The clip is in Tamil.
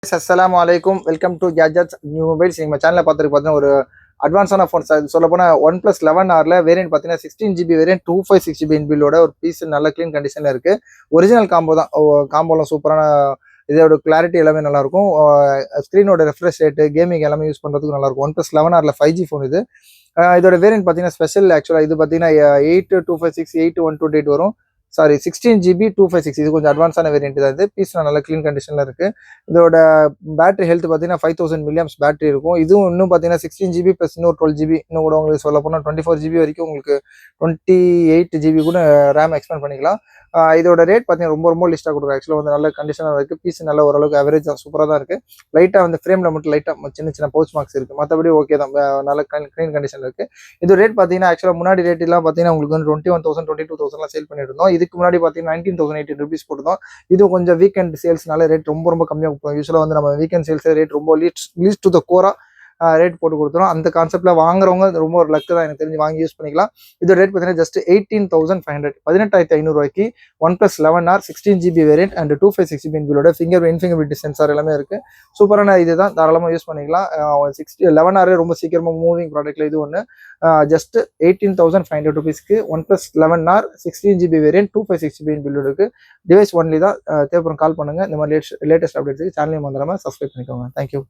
அஸ்ஸலாமு அலைக்கும். Welcome to gadgets new mobiles. நம்ம சேனலில் பார்த்தீங்கன்னா ஒரு அட்வான்ஸான ஃபோன் சொல்ல போனால் OnePlus 11R வேரியன்ட் பார்த்தீங்கன்னா 16GB வேரியன்ட் 256GB இன்பில்டோட ஒரு பீஸ் நல்ல க்ளீன் கண்டிஷனில் இருக்குது. ஒரிஜினல் காம்போ தான். காம்போலாம் சூப்பரான, இதோட கிளாரிட்டி எல்லாமே நல்லாயிருக்கும். ஸ்க்ரீனோட ரெஃப்ரெஷ் ரேட்டு கேமிங் எல்லாமே யூஸ் பண்ணுறதுக்கு நல்லாயிருக்கும். OnePlus 11R 5G ஃபோன் இது. இதோட வேரியன்ட் பார்த்தீங்கன்னா ஸ்பெஷல். ஆக்சுவலாக இது பார்த்தீங்கன்னா 8256 8128 வரும். Sorry 16GB 256. இது கொஞ்சம் அட்வான்ஸான வேரியன்ட் தான். இது பீஸ் நல்ல க்ளீன் கண்டிஷனில் இருக்குது. இதோட பேட்டரி ஹெல்த் பார்த்தீங்கன்னா 5000 mAh பேட்டரி இருக்கும். இதுவும் இன்னும் பார்த்தீங்கன்னா 16GB ப்ளஸ் இன்னொரு 12GB இன்னும் கூட உங்களுக்கு சொல்ல போனால் 24GB வரைக்கும் உங்களுக்கு 28GB கூட ரேம் எக்ஸ்பேண்ட் பண்ணிக்கலாம். இதோட ரேட் பார்த்தீங்கன்னா ரொம்ப லிஸ்ட்டாக கொடுக்குறோம். ஆக்சுவலாக வந்து நல்ல கண்டிஷனாக இருக்குது. பீஸ் நல்ல ஓரளவுக்கு அவரேஜ் தான், சூப்பராக தான் இருக்குது. லைட்டாக வந்து ஃப்ரேமில் மட்டும் லைட்டாக சின்ன பவுச் மார்க்ஸ் இருக்குது. மற்றபடி ஓகே தான், நல்ல க்ளீன் கண்டிஷனில் இருக்குது. இது ரேட் பார்த்தீங்கன்னா ஆக்சுவலாக முன்னாடி ரேட்லாம் பார்த்தீங்கன்னா உங்களுக்கு வந்து 21,000 22,000 சேல் பண்ணிட்டு இருந்தோம். இதுக்கு முன்னாடி பார்த்தீங்கன்னா 19,018 rupees போட்டுருந்தோம். இது கொஞ்சம் வீக்கெண்ட் சேல்ஸ்னால ரேட் ரொம்ப கம்மியாக கொடுப்போம். யூஸ்வலாக வந்து நம்ம வீக்கெண்ட் சேல்ஸ் ரேட் ரொம்ப லீஸ்ட் டு த கோரா ரேட் போட்டு கொடுத்துரும். அந்த கான்செப்ட்ல வாங்குறவங்க ரொம்ப ஒரு லக்கு தான், எனக்கு தெரிஞ்சு வாங்கி யூஸ் பண்ணிக்கலாம். இதோட ரேட் பார்த்தீங்கன்னா ஜஸ்ட் 18,500 18,500 ரூபாய்க்கு OnePlus 11R 16GB variant and 256GB இன்பில்டோட ஃபிங்கர் பிரிண்ட் சென்சார் எல்லாமே இருக்கு. சூப்பரான இதுதான், தாராளமாக யூஸ் பண்ணிக்கலாம். 11R ரொம்ப சீக்கிரமாக மூவிங் ப்ராடக்ட்ல இது ஒன்று. ஜஸ்ட் 18,500 rupeesக்கு OnePlus 11R 16GB variant 256GB இன்பில்டோருக்கு டிவைஸ் ஒன்லி தான். தேவைப்படும் கால் பண்ணுங்க. இந்த மாதிரி லேட்டஸ்ட் அப்டேட்ஸுக்கு சேனலையும் வந்துடாம சப்ஸ்கிரைப் பண்ணிக்கோங்க. தேங்க்யூ.